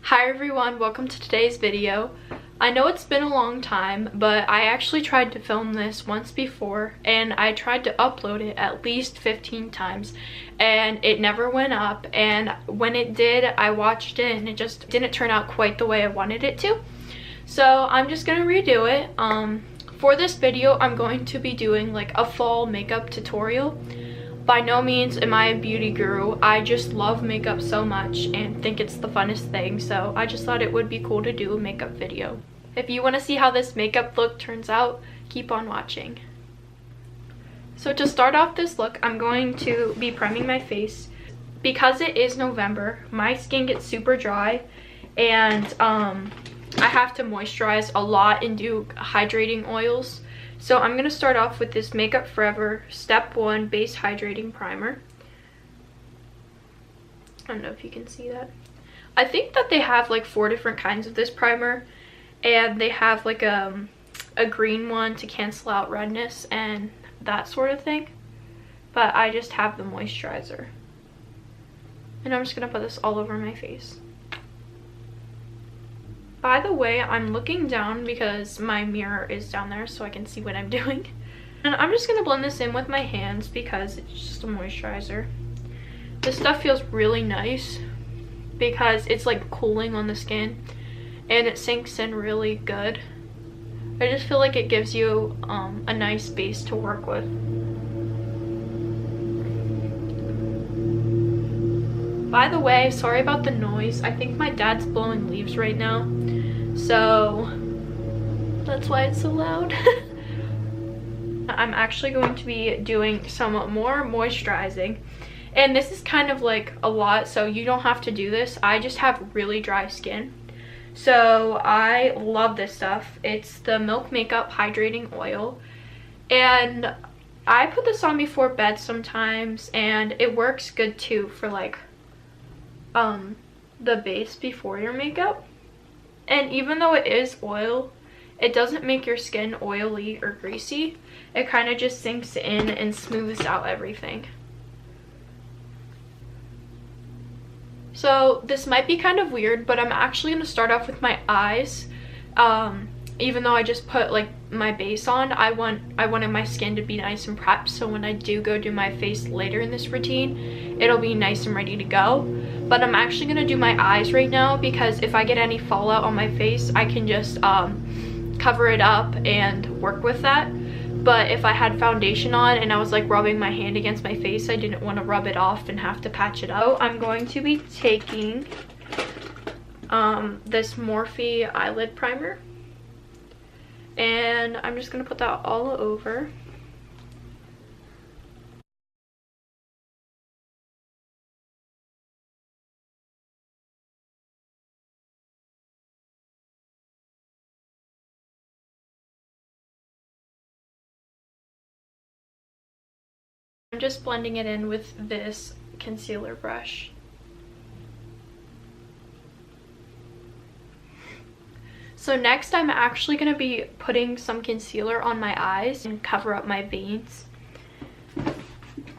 Hi everyone, welcome to today's video. I know it's been a long time, but I actually tried to film this once before and I tried to upload it at least 15 times and it never went up, and when it did I watched it and it just didn't turn out quite the way I wanted it to. So I'm just gonna redo it. For this video I'm going to be doing like a fall makeup tutorial. By no means am I a beauty guru. I just love makeup so much and think it's the funnest thing, so I just thought it would be cool to do a makeup video. If you want to see how this makeup look turns out, keep on watching. So to start off this look, I'm going to be priming my face. Because it is November, my skin gets super dry and I have to moisturize a lot and do hydrating oils. So I'm going to start off with this Makeup Forever Step 1 Base Hydrating Primer. I don't know if you can see that. I think that they have like 4 different kinds of this primer. And they have like a green one to cancel out redness and that sort of thing. But I just have the moisturizer. And I'm just going to put this all over my face. By the way, I'm looking down because my mirror is down there so I can see what I'm doing. And I'm just going to blend this in with my hands because it's just a moisturizer. This stuff feels really nice because it's like cooling on the skin and it sinks in really good. I just feel like it gives you a nice base to work with. By the way, sorry about the noise. I think my dad's blowing leaves right now. So that's why it's so loud. I'm actually going to be doing some more moisturizing. And this is kind of like a lot, so you don't have to do this. I just have really dry skin. So I love this stuff. It's the Milk Makeup Hydrating Oil. And I put this on before bed sometimes and it works good too for like the base before your makeup. And even though it is oil, it doesn't make your skin oily or greasy. It kind of just sinks in and smooths out everything. So this might be kind of weird, but I'm actually going to start off with my eyes. Even though I just put like my base on, I wanted my skin to be nice and prepped, so when I do go do my face later in this routine, it'll be nice and ready to go. But I'm actually going to do my eyes right now because if I get any fallout on my face, I can just cover it up and work with that. But if I had foundation on and I was like rubbing my hand against my face, I didn't want to rub it off and have to patch it up. So I'm going to be taking this Morphe eyelid primer. And I'm just going to put that all over. I'm just blending it in with this concealer brush. So next I'm actually going to be putting some concealer on my eyes and cover up my veins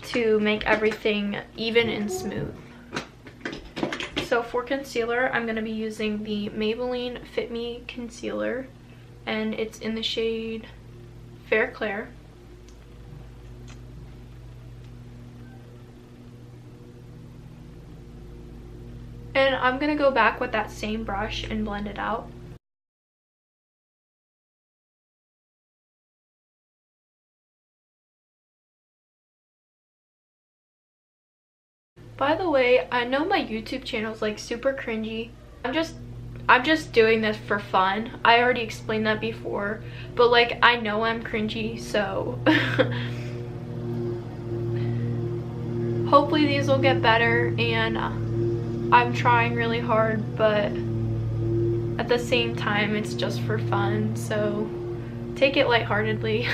to make everything even and smooth. So for concealer, I'm going to be using the Maybelline Fit Me Concealer, and it's in the shade Fair Clair. And I'm going to go back with that same brush and blend it out. By the way, I know my YouTube channel is like super cringy. I'm just doing this for fun. I already explained that before, but like I know I'm cringy, so hopefully these will get better, and I'm trying really hard, but at the same time it's just for fun, so take it lightheartedly.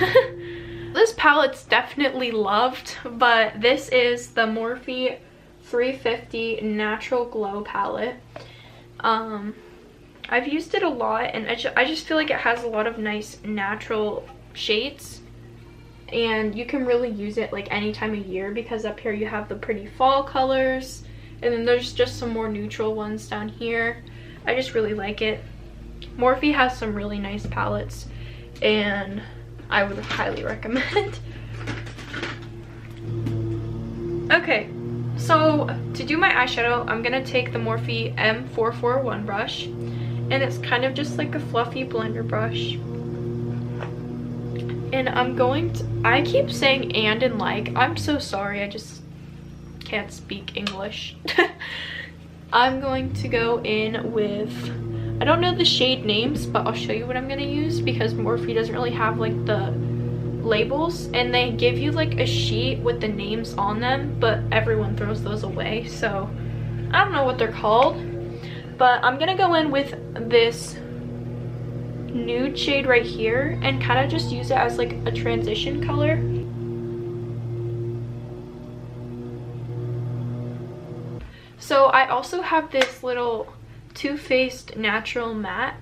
This palette's definitely loved, but this is the Morphe 350 Natural Glow palette. I've used it a lot and I just feel like it has a lot of nice natural shades, and you can really use it like any time of year because up here you have the pretty fall colors, and then there's just some more neutral ones down here. I just really like it. Morphe has some really nice palettes and I would highly recommend. Okay, so to do my eyeshadow, I'm gonna take the Morphe M441 brush, and it's kind of just like a fluffy blender brush. And I'm going to, I keep saying and like, I'm so sorry, I just can't speak English. I'm going to go in with, I don't know the shade names, but I'll show you what I'm gonna use because Morphe doesn't really have like the labels, and they give you like a sheet with the names on them, but everyone throws those away, so I don't know what they're called. But I'm gonna go in with this nude shade right here and kind of just use it as like a transition color. So I also have this little Too Faced Natural Matte.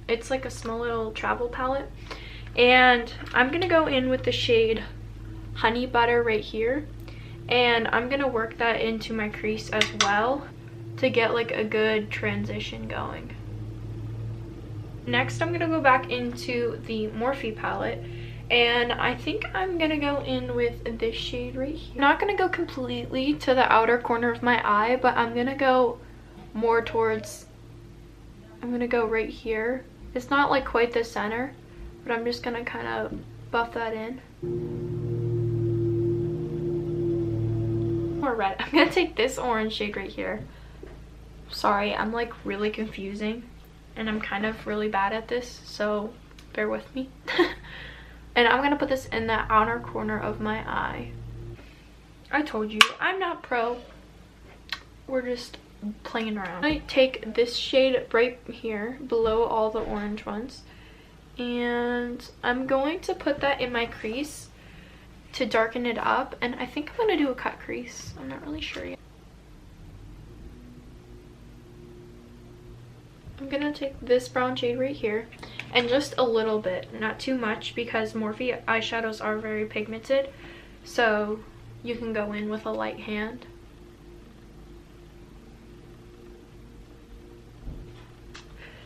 It's like a small little travel palette, and I'm gonna go in with the shade Honey Butter right here, and I'm gonna work that into my crease as well to get like a good transition going. Next, I'm gonna go back into the Morphe palette, and I think I'm gonna go in with this shade right here. I'm not gonna go completely to the outer corner of my eye, but I'm gonna go more towards, I'm gonna go right here. It's not like quite the center, but I'm just gonna kind of buff that in. More red. I'm gonna take this orange shade right here. Sorry, I'm like really confusing and I'm kind of really bad at this, so bear with me. And I'm gonna put this in the outer corner of my eye. I told you, I'm not pro. We're just playing around. I take this shade right here below all the orange ones, and I'm going to put that in my crease to darken it up, and I think I'm gonna do a cut crease. I'm not really sure yet. I'm gonna take this brown shade right here and just a little bit, not too much, because Morphe eyeshadows are very pigmented, so you can go in with a light hand.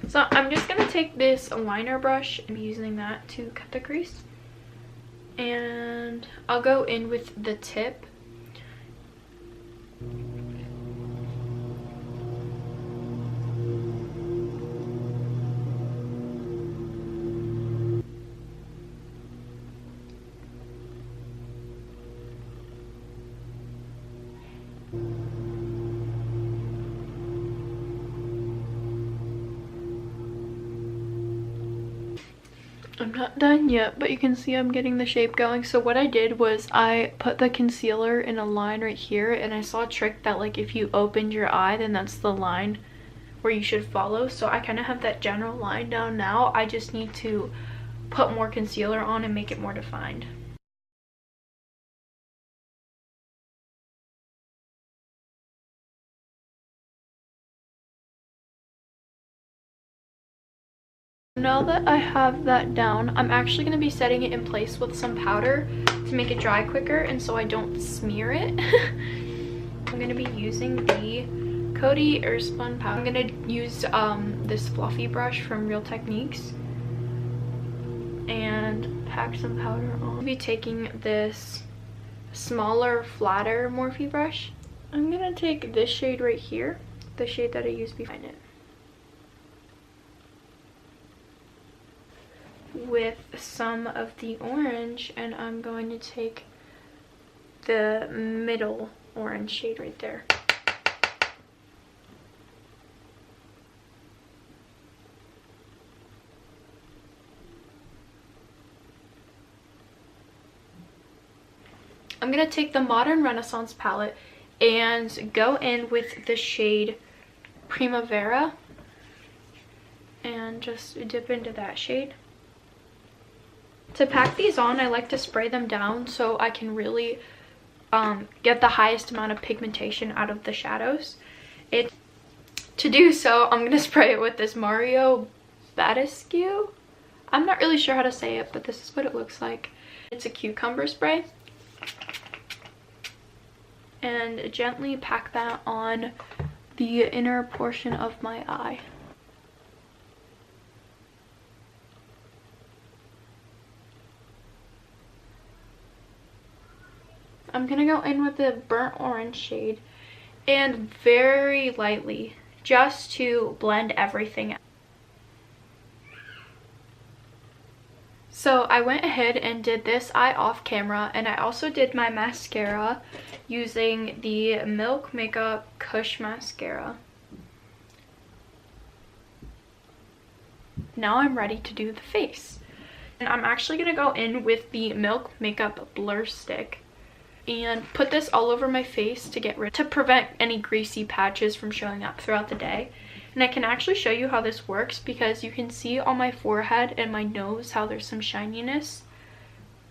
So I'm just gonna take this liner brush and be using that to cut the crease, and I'll go in with the tip. I'm not done yet, but you can see I'm getting the shape going. So what I did was I put the concealer in a line right here, and I saw a trick that like if you opened your eye, then that's the line where you should follow. So I kind of have that general line down now. I just need to put more concealer on and make it more defined. Now that I have that down, I'm actually going to be setting it in place with some powder to make it dry quicker and so I don't smear it. I'm going to be using the Coty Airspun powder. I'm going to use this fluffy brush from Real Techniques and pack some powder on. I'll be taking this smaller, flatter Morphe brush. I'm going to take this shade right here, the shade that I used before it, with some of the orange, and I'm going to take the middle orange shade right there. I'm going to take the Modern Renaissance palette and go in with the shade Primavera and just dip into that shade. To pack these on, I like to spray them down so I can really get the highest amount of pigmentation out of the shadows. To do so, I'm going to spray it with this Mario Badescu. I'm not really sure how to say it, but this is what it looks like. It's a cucumber spray. And gently pack that on the inner portion of my eye. I'm gonna go in with the burnt orange shade and very lightly, just to blend everything out. So I went ahead and did this eye off camera, and I also did my mascara using the Milk Makeup Kush Mascara. Now I'm ready to do the face. And I'm actually going to go in with the Milk Makeup Blur Stick and put this all over my face to prevent any greasy patches from showing up throughout the day. And I can actually show you how this works because you can see on my forehead and my nose how there's some shininess,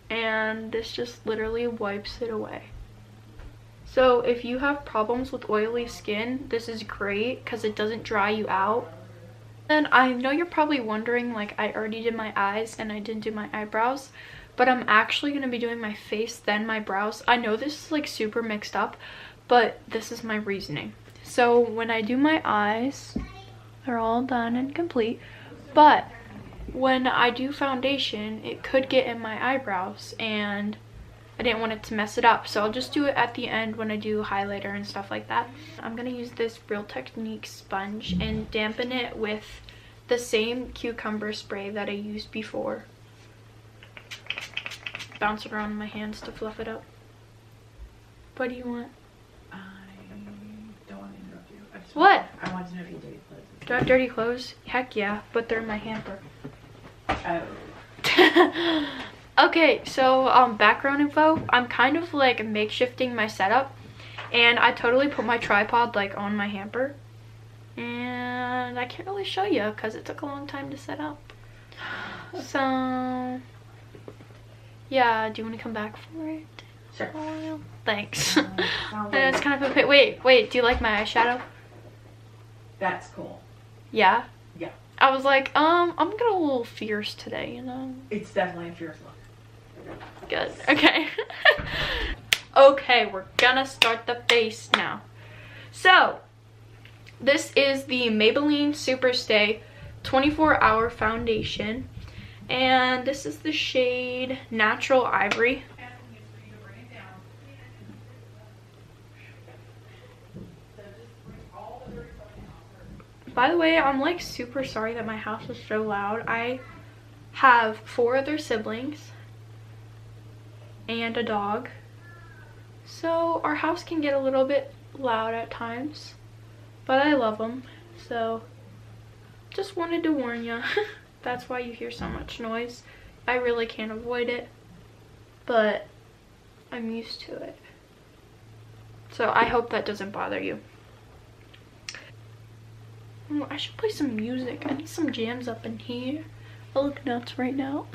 and this just literally wipes it away. So if you have problems with oily skin, this is great because it doesn't dry you out. And I know you're probably wondering, like, I already did my eyes and I didn't do my eyebrows, but I'm actually going to be doing my face then my brows. I know this is like super mixed up, but this is my reasoning. So when I do my eyes, they're all done and complete, but when I do foundation, it could get in my eyebrows and I didn't want it to mess it up, so I'll just do it at the end when I do highlighter and stuff like that. I'm gonna use this Real Techniques sponge and dampen it with the same cucumber spray that I used before. Bounce it around in my hands to fluff it up. What do you want? I don't want to interrupt you. What? I want to know if you dirty clothes. Do I have dirty clothes? Heck yeah, but they're in my hamper. Oh. Okay, so background info. I'm kind of like makeshifting my setup, and I totally put my tripod like on my hamper, and I can't really show you because it took a long time to set up. So yeah, do you want to come back for it? Sure. Oh, thanks. It's kind of a wait, do you like my eyeshadow? That's cool. Yeah? Yeah. I was like, I'm getting a little fierce today, you know? It's definitely a fierce look. Good. Okay. Okay, we're gonna start the face now. So, this is the Maybelline Superstay 24-Hour Foundation. And this is the shade Natural Ivory. By the way, I'm like super sorry that my house is so loud. I have 4 other siblings and a dog, so our house can get a little bit loud at times, but I love them, so just wanted to warn you. That's why you hear so much noise. I really can't avoid it, but I'm used to it, so I hope that doesn't bother you. Oh, I should play some music. I need some jams up in here. I look nuts right now.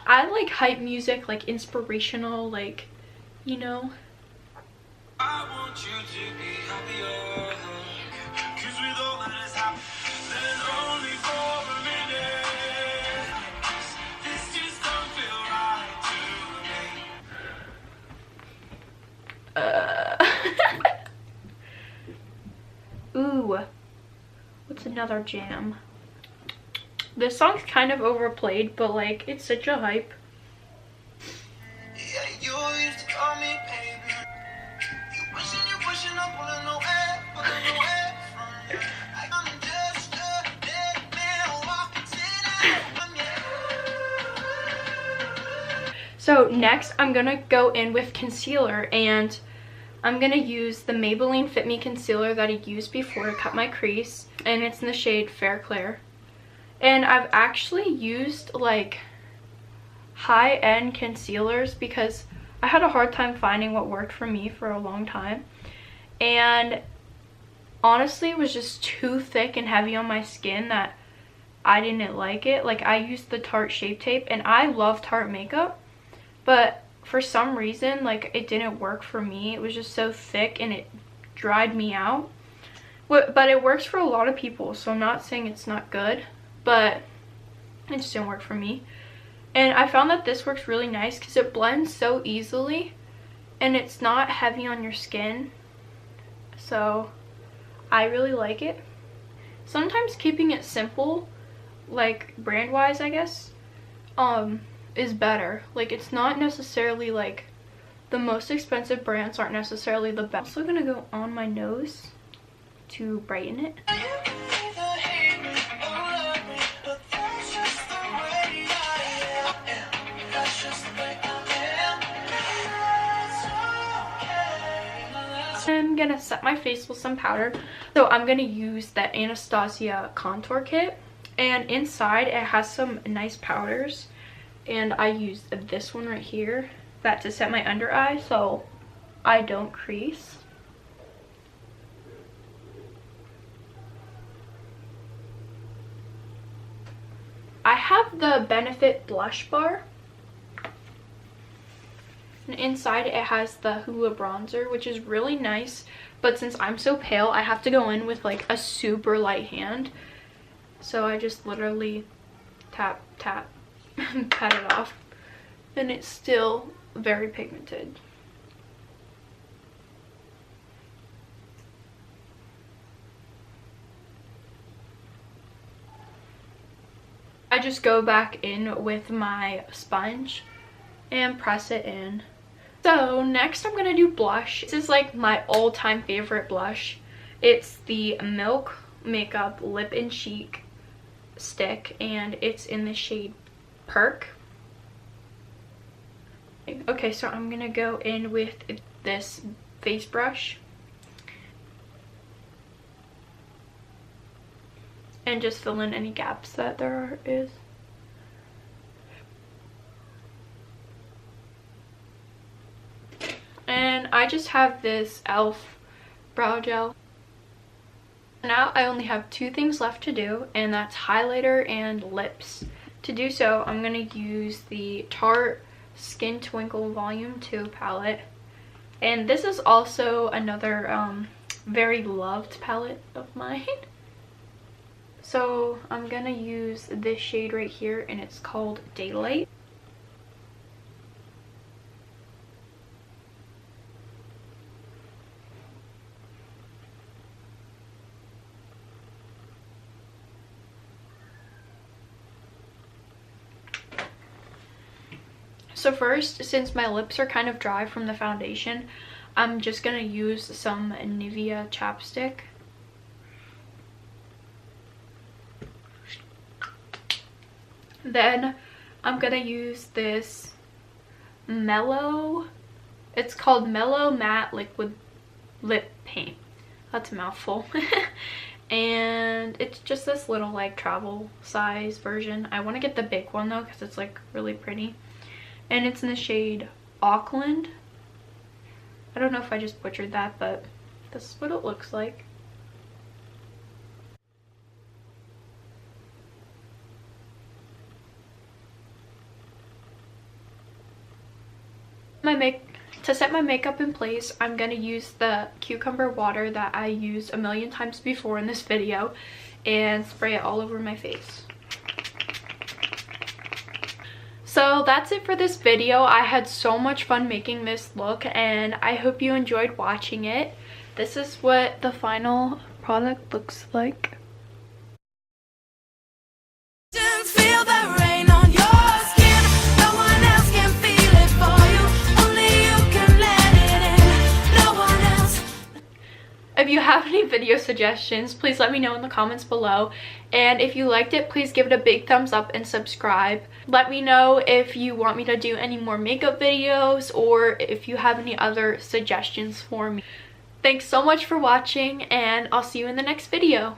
I like hype music, like inspirational, like, you know. I want you to be happier, 'cause with all that has happened, then only for a minute, this just don't feel right to me. Ooh, what's another jam? This song's kind of overplayed, but like, it's such a hype. Yeah, you used to call me baby. You pushing up on no air from you. I'm just a dead man walking tonight. So next, I'm gonna go in with concealer, and I'm gonna use the Maybelline Fit Me concealer that I used before to cut my crease, and it's in the shade Fair Clair. And I've actually used like high-end concealers because I had a hard time finding what worked for me for a long time, and honestly it was just too thick and heavy on my skin that I didn't like it. Like, I used the Tarte Shape Tape, and I love Tarte makeup, but for some reason, like, it didn't work for me. It was just so thick and it dried me out. But it works for a lot of people, so I'm not saying it's not good, but it just didn't work for me. And I found that this works really nice because it blends so easily and it's not heavy on your skin. so I really like it. Sometimes keeping it simple, like brand wise I guess, is better. Like it's not necessarily like the most expensive brands aren't necessarily the best. I'm also gonna go on my nose to brighten it. I'm gonna set my face with some powder. So I'm gonna use the Anastasia contour kit, and inside it has some nice powders, and I used this one right here, that to set my under eye so I don't crease. I have the Benefit blush bar, and inside it has the Hoola bronzer, which is really nice, but since I'm so pale I have to go in with like a super light hand, so I just literally tap tap pat it off, and it's still very pigmented. I just go back in with my sponge and press it in. So next I'm gonna do blush. This is like my all-time favorite blush. It's the Milk Makeup Lip and Cheek stick, and it's in the shade Perk. Okay, so I'm gonna go in with this face brush and just fill in any gaps that there is. And I just have this e.l.f. brow gel. Now I only have two things left to do, and that's highlighter and lips. To do so, I'm going to use the Tarte Skin Twinkle Volume 2 palette. And this is also another very loved palette of mine. So I'm going to use this shade right here, and it's called Daylight. So first, since my lips are kind of dry from the foundation, I'm just going to use some Nivea chapstick. Then I'm going to use this it's called Mellow Matte Liquid Lip Paint. That's a mouthful. And it's just this little like travel size version. I want to get the big one though because it's like really pretty. And it's in the shade Auckland. I don't know if I just butchered that, but this is what it looks like. To set my makeup in place, I'm going to use the cucumber water that I used a million times before in this video and spray it all over my face. So that's it for this video. I had so much fun making this look, and I hope you enjoyed watching it. This is what the final product looks like. Feel the rain on your skin. No one else can feel it for you. Only you can let it in. No one else. If you have any video suggestions, please let me know in the comments below. And if you liked it, please give it a big thumbs up and subscribe. Let me know if you want me to do any more makeup videos or if you have any other suggestions for me. Thanks so much for watching, and I'll see you in the next video.